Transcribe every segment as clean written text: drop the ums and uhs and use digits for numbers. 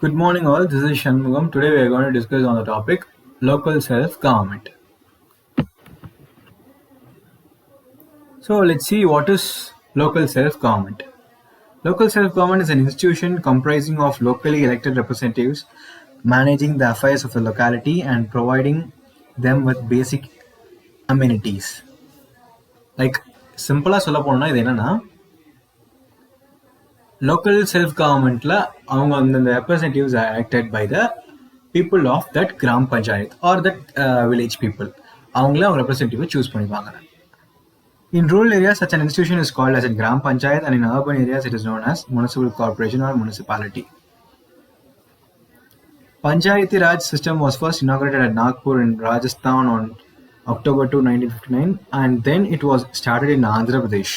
Good morning, all. This is Shanmugam. Today, we are going to discuss on the topic local self-government. So, let's see what is local self-government. Local self-government is an institution comprising of locally elected representatives managing the affairs of the locality and providing them with basic amenities. Like simple சொல்ல போனா இது என்னன்னா local self-governmentல அவங்க அந்த representatives are elected by the people of that gram panchayat or that village people. அவங்கள அவங்க representative choose பண்ணிப்பாங்க. In rural areas, such an institution is called as a gram panchayat, and in urban areas, it is known as municipal corporation or municipality. Panchayati Raj system was first inaugurated at Nagpur in Rajasthan on October 2, 1959, and then it was started in Andhra Pradesh.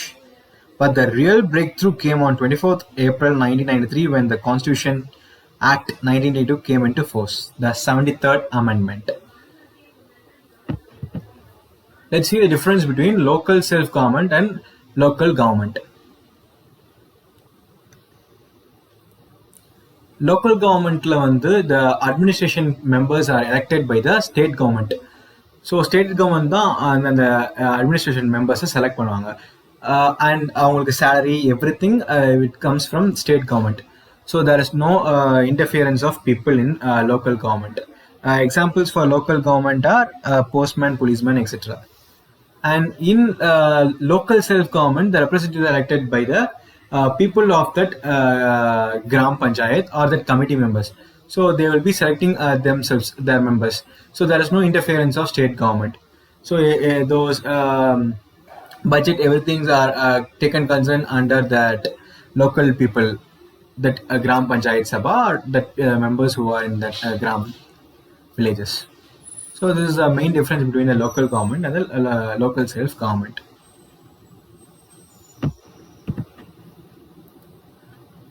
But the real breakthrough came on 24th April 1993 when the Constitution Act 1982 came into force, the 73rd Amendment. Let's see the difference between local self-government and local government. Local government the administration members are elected by the state government. So state government and the administration members select பண்ணுவாங்க. And அவங்களுக்கு salary everything it comes from state government. So there is no interference of people in local government. Examples for local government are postman, policeman, etc. And in local self-government, the representatives are elected by the people of that gram panchayat or that committee members. So they will be selecting themselves, their members. So there is no interference of state government. So those budget, everything are taken concern under that local people, that gram panchayat sabha, or that members who are in that gram villages. So this is the main difference between the local government and the local self-government.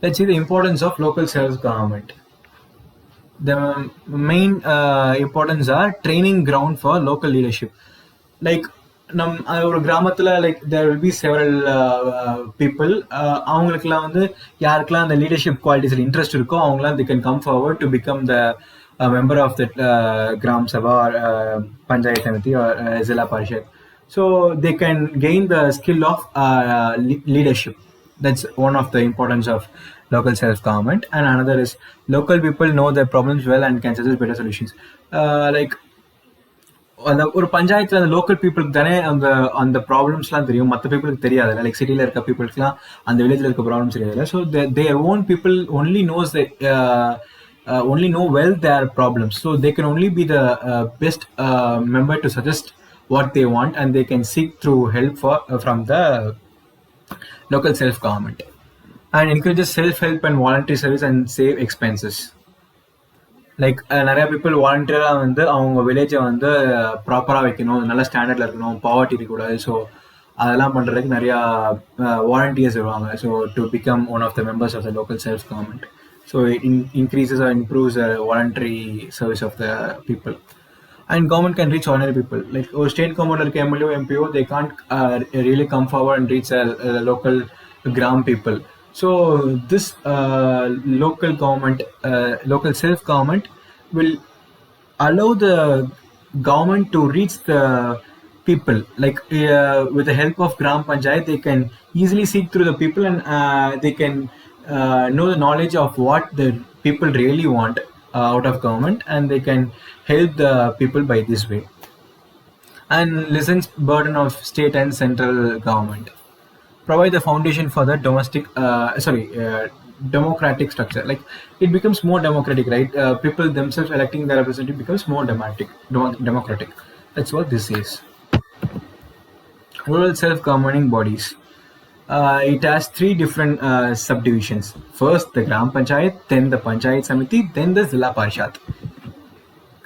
Let's see the importance of local self-government. The main importance are training ground for local leadership. Like ஒரு கிராமத்துல like there will be several people அவங்களுக்குலாம் யாருக்கெல்லாம் அந்த leadership குவாலிட்டிஸ்ல interest இருக்கோ அவங்களாம் they can come forward to become the member of that gram sabha or panchayat samiti or zilla parishad. So they can gain the skill of leadership. That's one of the importance of local self-government. And another is local people know their problems well and can suggest better solutions. Like அந்த ஒரு பஞ்சாயத்துல அந்த local பீப்புளுக்கு தானே அந்த அந்த ப்ராப்ளம்ஸ்லாம் தெரியும், மற்ற பீப்புளுக்கு தெரியாது. லைக் சிட்டியில் இருக்க பீப்புளுக்குலாம் அந்த வில்லேஜில் இருக்க ப்ராப்ளம்ஸ் தெரியாது. So their own people only nose only know well their problems. So they can only be the best member to suggest what they want, and they can seek through help from the local self-government. And encourages self-help and voluntary service and save expenses. Like நிறைய people வாலண்டியராக அவங்க வில்லேஜை ப்ராப்பராக வைக்கணும், நல்ல ஸ்டாண்டர்டில் இருக்கணும், poverty இருக்கக்கூடாது. So அதெல்லாம் பண்ணுறதுக்கு நிறையா வாலண்டியர்ஸ் வருவாங்க. So to become one of the members of the local self government. So it increases or improves the voluntary service of the people. And government can reach ordinary people. Like or state government like MLO, MPO, they can't really come forward and reach local gram people. So this local government, local self-government will allow the government to reach the people. Like with the help of gram panchayat, they can easily seek through the people, and they can know the knowledge of what the people really want out of government, and they can help the people by this way. And lessens burden of state and central government. Provide the foundation for the democratic structure. Like it becomes more democratic, right? People themselves electing their representative becomes more democratic. That's what this is. Rural self-governing bodies. It has three different subdivisions. First, the gram panchayat, then the panchayat samiti, then the zilla parishad.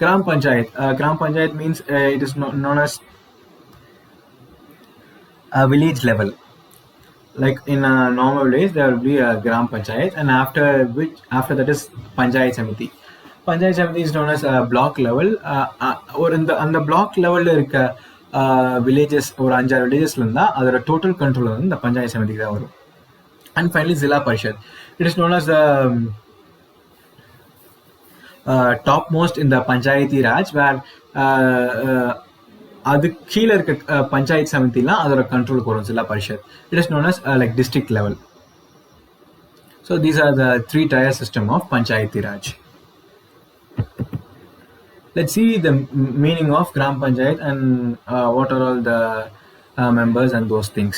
Gram panchayat means it is known as a village level. Like in normal days, there will be a gram panchayat, and after that is panchayat samiti. Panchayat samiti is known as a block level. Or in the block level இருக்க villages ஒரு 5-6 villagesல இருந்தா அதோட total control இந்த பஞ்சாயத்து சமிதிக்கு தான் வரும். And finally, zilla parishad. It is known as the topmost in the Panchayati Raj, where அது கீழே இருக்க பஞ்சாயத்து சமிதிலாம் அதோட கண்ட்ரோலுக்கு வரும் ஜில்லா Parishad. It is known as like district level. So these are the 3-tier system of Panchayati Raj. Let's see the meaning of Gram Panchayat and what are all the members and those things.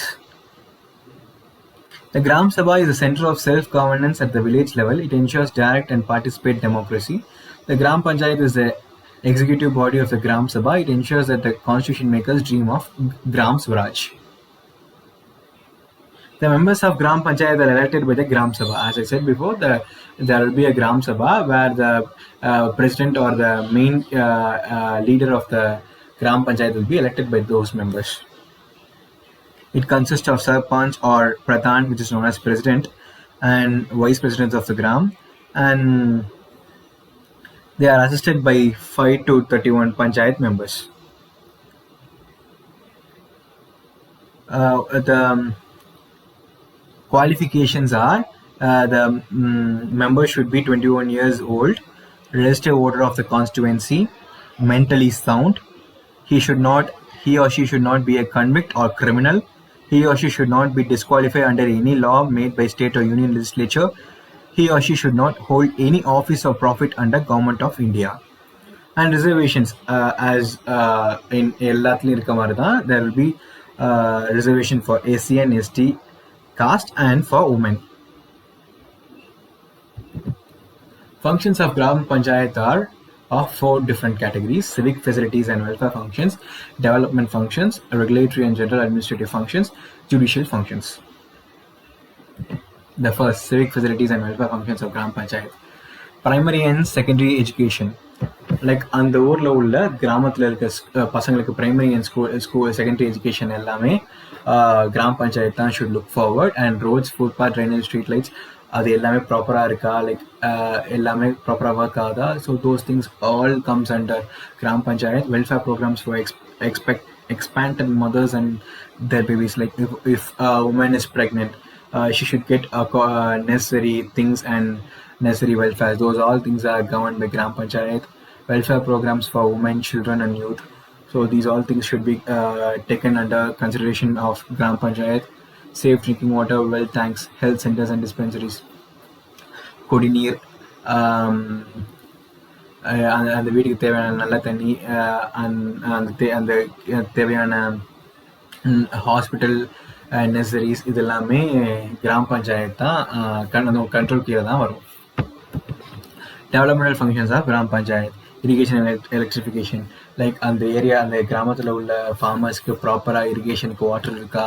The Gram Sabha is a center of self-governance at the village level. It ensures direct and participate democracy. The Gram Panchayat is the executive body of the Gram Sabha. It ensures that the constitution makers dream of Gram Swaraj. The members of Gram Panchayat are elected by the Gram Sabha. As I said before, there will be a Gram Sabha where the president or the main leader of the Gram Panchayat will be elected by those members. It consists of Sarpanch or Pradhan, which is known as president, and vice presidents of the Gram, and they are assisted by 5 to 31 Panchayat members. The qualifications are the member should be 21 years old, registered voter of the constituency, mentally sound. He or she should not be a convict or criminal. He or she should not be disqualified under any law made by state or union legislature. He or she should not hold any office or profit under Government of India. And reservations, as in எல்லாத்துலயும் இருக்க மாதிரி தான், there will be reservation for SC and ST caste and for women. Functions of Gram Panchayat are of 4 different categories: civic facilities and welfare functions, development functions, regulatory and general administrative functions, judicial functions. The first, civic facilities and welfare functions of Gram Panchayat. Primary and secondary education. Like அந்த ஊர்ல உள்ள கிராமத்துல இருக்க பசங்களுக்கு primary and school secondary education எல்லாமே கிராம் பஞ்சாயத்து தான் should look forward. And roads, footpath, drainage, street lights அது எல்லாமே ப்ராப்பராக இருக்கா, லைக் எல்லாமே ப்ராப்பராக ஒர்க் ஆகுதா. So those things all comes under gram panchayat. Welfare programmes for expectant mothers and their babies. Like if a woman is pregnant, she should get necessary things and necessary welfare. Those all things are governed by Gram Panchayat. Welfare programs for women, children and youth. So these all things should be taken under consideration of Gram Panchayat. Safe drinking water, well tanks, health centers and dispensaries. Kudineer, அந்த வீட்டுக்கு தேவையான நல்ல தண்ணி, அந்த தேவையான hospital necessaries, இது எல்லாமே கிராம் பஞ்சாயத்து தான் கண்ட்ரோல் கீழே தான் வரும். Developmental functions of gram panchayat. Irrigation and electrification. Like அந்த ஏரியா, அந்த கிராமத்தில் உள்ள ஃபார்மர்ஸ்க்கு ப்ராப்பராக இரிகேஷனுக்கு வாட்டர் இருக்கா,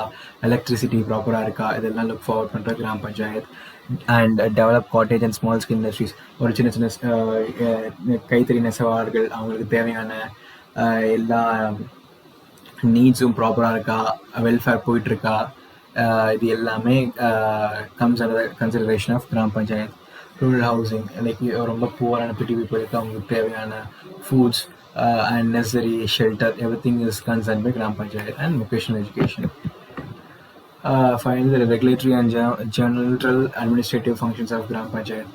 எலக்ட்ரிசிட்டி ப்ராப்பராக இருக்கா, இதெல்லாம் லுக் ஃபார்வர்ட் பண்ணுற gram panchayat. And develop cottage and small scale industries. ஒரு சின்ன சின்ன கைத்தறி நெசவாளர்கள், அவங்களுக்கு தேவையான எல்லா நீட்ஸும் ப்ராப்பராக இருக்கா, வெல்ஃபேர் போயிட்டுருக்கா, இது எல்லாமே comes under consideration of gram panchayat. Rural housing, like ரொம்ப புவரான பிடி பீப்புள் இருக்கு, அவங்களுக்கு தேவையான foods and necessary shelter, everything is concern by gram panchayat. And vocational education. Finally, the regulatory and general administrative functions of Gram Panchayat.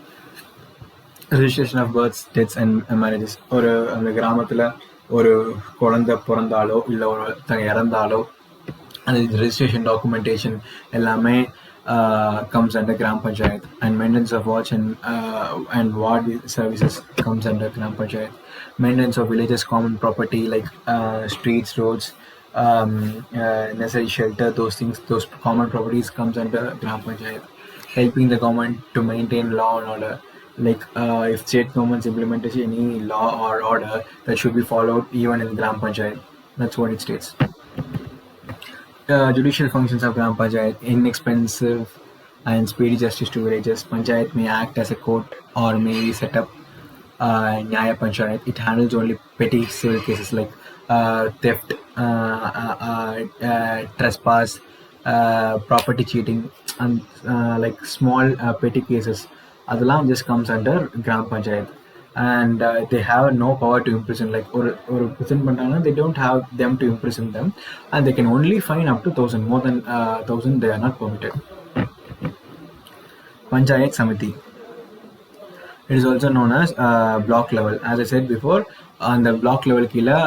Registration of births, deaths and marriages. ஒரு அந்த கிராமத்தில் ஒரு குழந்தை பிறந்தாலோ இல்லை ஒருத்தங்க இறந்தாலோ அந்த ரெஜிஸ்ட்ரேஷன் டாக்குமெண்டேஷன் எல்லாமே comes under Gram Panchayat. And maintenance of watch and ward services comes under Gram Panchayat. Maintenance of villages common property like streets, roads, necessary shelter, those things, those common properties comes under Gram Panchayat. Helping the government to maintain law and order. Like if state governments implemented any law or order, that should be followed even in Gram Panchayat. That's what it states. Judicial functions of Gram Panchayat. Inexpensive and speedy justice to villages. Panchayat may act as a court or may set up Nyaya Panchayat. It handles only petty civil cases like theft, trespass, property cheating, and like small petty cases. Adhalam just comes under Gram Panchayat. And they have no power to imprison. Like or prison pandana, they don't have them to imprison them, and they can only fine up to 1,000. More than 1,000 they are not permitted. Panchayat Samiti. It is also known as block level. As I said before, on the block level கீழே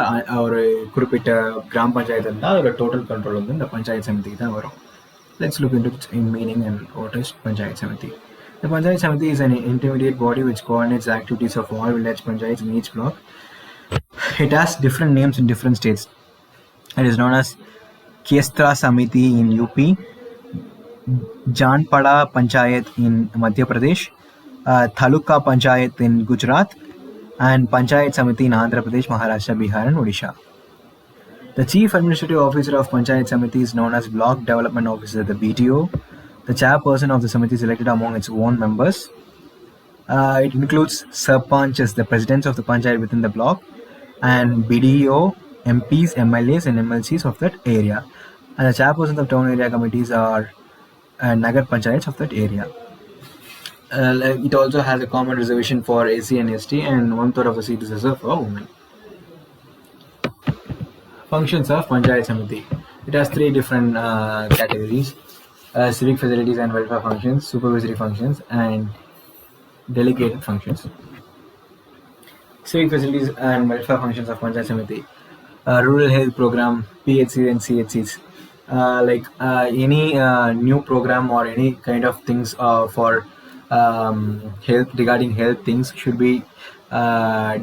ஒரு குறிப்பிட்ட கிராம பஞ்சாயத்து இருந்தால் அதோட total control வந்து இந்த பஞ்சாயத்து சமிதிக்கு தான் வரும். Let's look into its meaning and what is Panchayat Samiti. The Panchayat Samiti is an intermediate body which coordinates the activities of all village panchayats in each block. It has different names in different states. It is known as Kiestra Samiti in UP, Janpada Panchayat in Madhya Pradesh, Taluka Panchayat in Gujarat, and Panchayat Samiti in Andhra Pradesh, Maharashtra, Bihar, and Odisha. The Chief Administrative Officer of Panchayat Samiti is known as Block Development Officer, the BDO. The chairperson of the Samiti is elected among its own members. It includes Sarpanchs, the presidents of the Panchayat within the block, and BDO, MPs, MLAs, and MLCs of that area. And the chairpersons of town area committees are Nagar Panchayats of that area. It also has a common reservation for AC and ST, and 1/3 of the seat is reserved for women. Functions of Panchayat Samiti. It has 3 different categories: civic facilities and welfare functions, supervisory functions, and delegated functions. Civic facilities and welfare functions of Panchayat Samiti. Rural health program, PHCs and CHCs. Any new program or any kind of things for health, regarding health things should be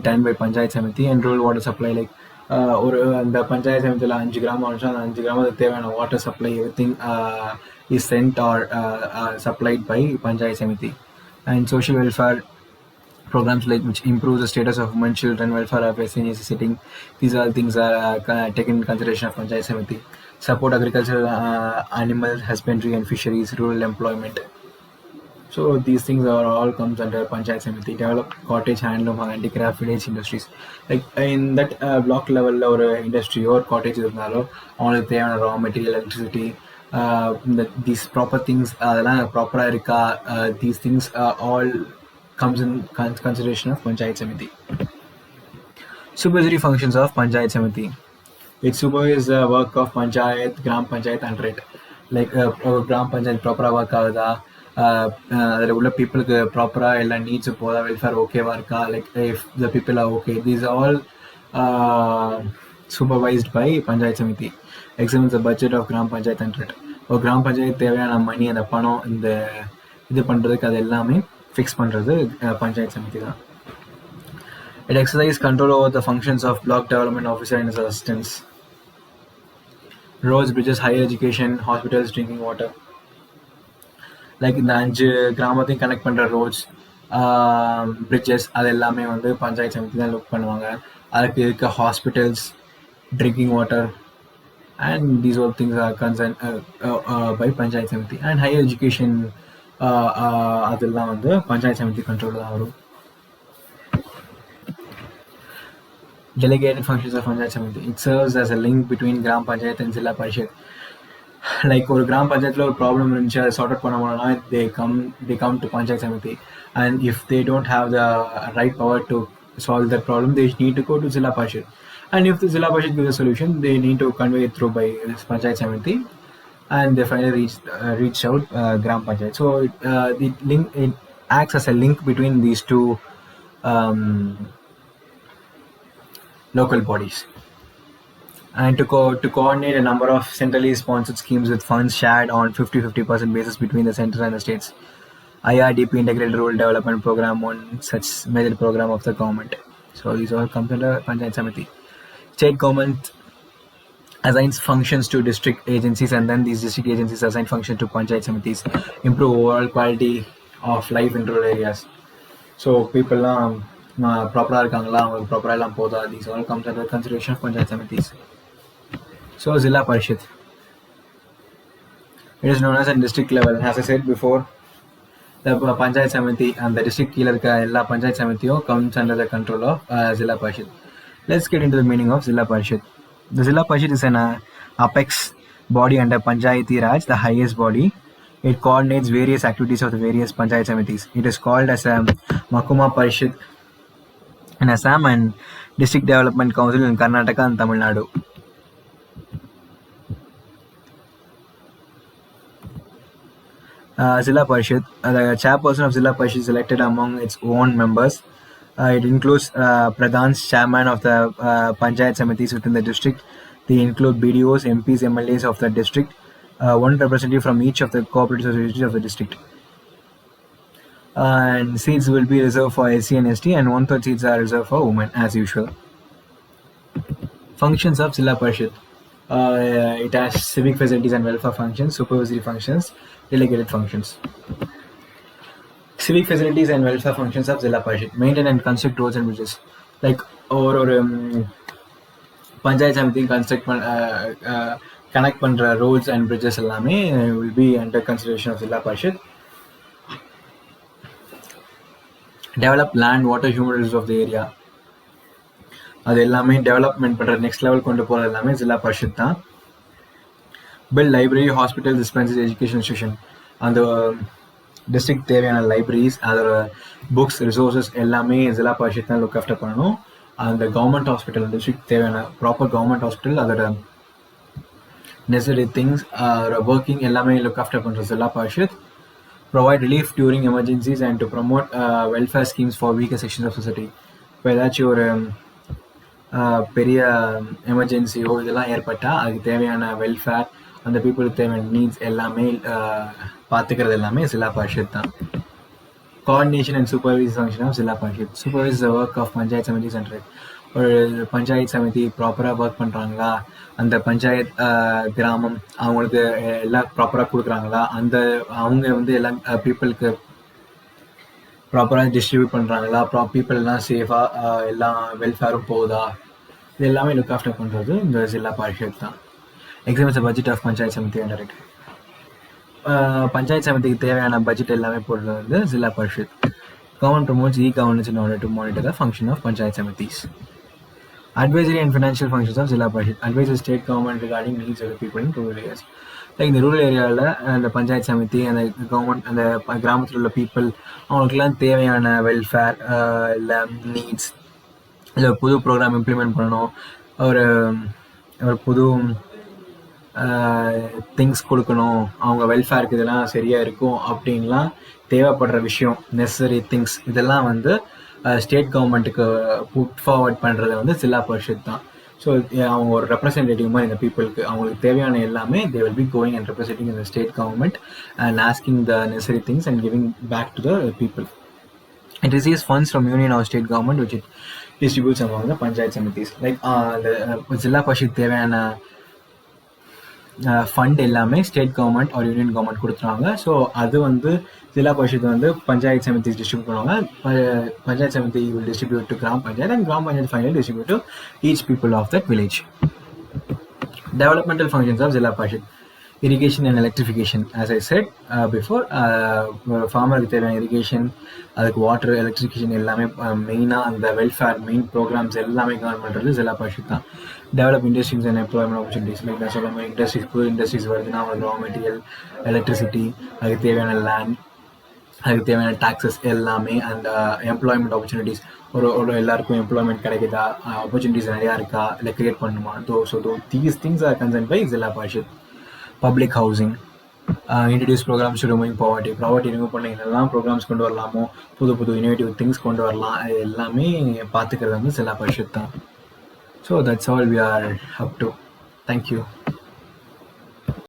done by Panchayat Samiti. And rural water supply, like ஒரு இந்த பஞ்சாயத்து சமயத்தில் 5 கிராமம் வந்துச்சு, அந்த 5 கிராமத்துக்கு தேவையான water supply everything is sent or supplied by panchayat samiti. And social welfare programs like which improve the status of women, children, welfare of senior sitting. These all things are taken in consideration of Panchayat Samiti. Support agriculture, animal husbandry and fisheries, rural employment. So these things are all comes under Panchayat Samiti. Develop cottage, handloom, handicraft, village industries. Like in that block level or industry or cottage irundalo, all the raw material, electricity, these proper things, proper irika, these things all comes in consideration of Panchayat Samiti. Supervisory functions of Panchayat Samiti. It supervises the work of Panchayat, Gram Panchayat under it. Like Gram Panchayat proper work ஆகுதா, அதில் உள்ள பீப்புளுக்கு ப்ராப்பராக எல்லா நீட்ஸும் போதா, welfare ஓகேவா இருக்கா, like if the people are okay, these all supervised by panchayat samiti. Examples budget of gram panchayat hundred. ஒரு கிராம பஞ்சாயத்து தேவையான மணி, அந்த பணம், இந்த இது பண்ணுறதுக்கு அது எல்லாமே ஃபிக்ஸ் பண்ணுறது பஞ்சாயத்து சமிதி தான். It exercises control over the functions of block development officer and his assistants. Roads, bridges, higher education, hospitals, drinking water. Like இந்த 5 கிராமத்தையும் கனெக்ட் பண்ணுற ரோட்ஸ், பிரிட்ஜஸ், அது எல்லாமே வந்து பஞ்சாயத்து சமிதி தான் லுக் பண்ணுவாங்க. அதுக்கு இருக்க hospitals, drinking water, and these all things are concern by panchayat samiti. And higher education அதெல்லாம் வந்து பஞ்சாயத்து சமிதி கண்ட்ரோல் தான் வரும். Delegated functions of Panchayat Samiti. It serves as a link between Gram Panchayat and Zilla Parishad. Like ஒரு கிராம பஞ்சாயத்தில் ஒரு problem இருந்துச்சு, அதை சார்ட் அவுட் பண்ணணும்னா they come to Panchayat Samiti, and if they don't have the right power to solve that problem, they need to go to Zilla Parishad. And if the Zilla Parishad gives a solution, they need to convey it through by Panchayat Samiti, and they finally reach out Gram Panchayat. So it acts as a link between these two local bodies, and to coordinate a number of centrally sponsored schemes with funds shared on 50-50% basis between the center and the states. IRDP, Integrated Rural Development Program, one such major program of the government. So these all come under Panchayat Samiti. State government assigns functions to district agencies, and then these district agencies assign functions to Panchayat Samitis. Improve overall quality of life in rural areas. So people ப்ராப்பராக இருக்காங்களா, அவங்களுக்கு ப்ராப்பராக எல்லாம் போதா, these all comes under consideration of panchayat samitis. So zilla parishad, it is known as at district level. As I said before, the panchayat samiti, அந்த district கீழே இருக்க எல்லா பஞ்சாயத் சமிதியும் comes under the control of zilla parishad. Let's get into the meaning of zilla parishad. The zilla parishad is an apex body under Panchayati Raj, the highest body. It coordinates various activities of the various Panchayat Samitis. It is called as a Mahkuma Parishad in Assam and District Development Council in Karnataka and Tamil Nadu. Zilla Parishad, the chairperson of Zilla Parishad is elected among its own members. It includes Pradhans, chairman of the Panchayat Samitis within the district. They include BDOs, MPs, MLAs of the district, one representative from each of the cooperative societies of the district. And seats will be reserved for SC and ST, and 1/3 seats are reserved for women, as usual. Functions of Zilla Parishad. It has civic facilities and welfare functions, supervisory functions, delegated functions. Civic facilities and welfare functions of Zilla Parishad. Maintain and construct roads and bridges. Like, or Panchayat Samiti connect பண்ற roads and bridges எல்லாமே will be under consideration of Zilla Parishad. Develop land, water, human resources of the area. அது எல்லாமே development பண்ற next level கொண்டு போறது எல்லாமே ஜில்லா பரிஷத் தான். Bill library, hospital, dispensary, education institution. அந்த டிஸ்ட்ரிக்ட் தேவையான லைப்ரரிஸ், அதோட புக்ஸ், ரிசோர்ஸஸ் எல்லாமே ஜில்லா பரிஷத் தான் லுக் ஆஃப்டர் பண்ணணும். அந்த கவர்மெண்ட் ஹாஸ்பிட்டல், டிஸ்ட்ரிக்ட் தேவையான ப்ராப்பர் கவர்மெண்ட் ஹாஸ்பிட்டல், அதோட நெசசரி திங்ஸ், அதோட ஒர்க்கிங் எல்லாமே லுக் ஆஃப்டர் பண்ற ஜில்லா Parishad. Provide relief during emergencies and to promote welfare schemes for weaker sections of society. இப்போ ஏதாச்சும் ஒரு பெரிய எமர்ஜென்சியோ இதெல்லாம் ஏற்பட்டால் அதுக்கு தேவையான வெல்ஃபேர், அந்த பீப்புளுக்கு தேவையான நீட்ஸ் எல்லாமே பார்த்துக்கிறது எல்லாமே ஜில்லா பரிஷத் தான். Coordination and supervise function of zilla parishad. Supervise the work of panchayat samiti centre. ஒரு பஞ்சாயத் சமிதி ப்ராப்பராக ஒர்க் பண்ணுறாங்களா, அந்த பஞ்சாயத் கிராமம் அவங்களுக்கு எல்லாம் ப்ராப்பராக கொடுக்குறாங்களா, அவங்க எல்லாம் பீப்புளுக்கு ப்ராப்பராக டிஸ்ட்ரிபியூட் பண்ணுறாங்களா, பீப்புள் எல்லாம் சேஃபாக எல்லாம் வெல்ஃபேரும் போகுதா, இது எல்லாமே லுக் ஆஃப்டர் பண்ணுறது இந்த ஜில்லா பரிஷத் தான். Examples budget of panchayat samiti and direct. Panchayat சமிதிக்கு தேவையான பட்ஜெட் எல்லாமே போடுறது வந்து zilla parishad. Government promotes e-governance in order to monitor the function of Panchayat Samitis. Advisory and financial functions of Zilla Parishad. Advise the state government regarding needs of the people in rural areas. Like இந்த rural ஏரியாவில் அந்த பஞ்சாயத் சமிதி, அந்த government, அந்த கிராமத்தில் உள்ள people அவங்களுக்குலாம் தேவையான welfare இல்லை நீட்ஸ், இல்லை புது ப்ரோக்ராம் இம்ப்ளிமெண்ட் பண்ணணும், ஒரு புது திங்ஸ் கொடுக்கணும், அவங்க வெல்ஃபேருக்கு இதெல்லாம் சரியாக இருக்கும் அப்படின்லாம் தேவைப்படுற விஷயம், நெசசரி திங்ஸ் இதெல்லாம் வந்து ஸ்டேட் கவர்மெண்ட்டுக்கு புட் ஃபார்வர்ட் பண்ணுறது வந்து ஜில்லா பரிஷத் தான். ஸோ அவங்க ஒரு ரெப்ரஸன்டேட்டிவ் மாதிரி இந்த பீப்புளுக்கு அவங்களுக்கு தேவையான எல்லாமே they will be going and representing in the state government and asking the necessary things and giving back to the people. It receives funds from union or state government which it distributes among the panchayat samitis. Like the ஜில்லா பரிஷத் தேவையான fund எல்லாமே state government or union government கொடுத்துருவாங்க. So அது வந்து ஜில்லா பரிஷத் வந்து panchayat samiti distribute பண்ணுவாங்க. Panchayat samiti will distribute to gram panchayat and gram panchayat finally distribute to each people of that village. Developmental functions of Zilla Parishad. Irrigation and electrification. As I said before, farmer தேவையான irrigation, அதுக்கு water, electrification எல்லாமே மெயினாக அந்த வெல்ஃபேர் மெயின் ப்ரோக்ராம்ஸ் எல்லாமே government பண்ணுறது ஜில்லா பரிஷத் தான். Develop industries and employment opportunities. Like நான் சொல்ல மாதிரி இண்டஸ்ட்ரீஸ், புது இண்டஸ்ட்ரீஸ் வருதுன்னா அவங்க ரா மெட்டீரியல், எலக்ட்ரிசிட்டி, அதுக்கு தேவையான லேண்ட், அதுக்கு தேவையான டாக்ஸஸ் எல்லாமே, அந்த எம்ப்ளாய்மெண்ட் ஆப்பர்ச்சுனிட்டிஸ், ஒரு எல்லாருக்கும் எம்ப்ளாய்மெண்ட் கிடைக்குதா, ஆப்பர்ச்சுனிட்டிஸ் நிறையா இருக்கா, இல்லை கிரியேட் பண்ணுமா. So these things are concern by zilla parishad. Public housing. Introduce programmes to removing poverty remove பண்ண என்னெல்லாம் ப்ரோக்ராம்ஸ் கொண்டு வரலாமோ, புது இனோவேட்டிவ் திங்ஸ் கொண்டு வரலாம், அது எல்லாமே பார்த்துக்கிறது வந்து ஜில்லா பரிஷத் தான். So that's all we are up to. Thank you.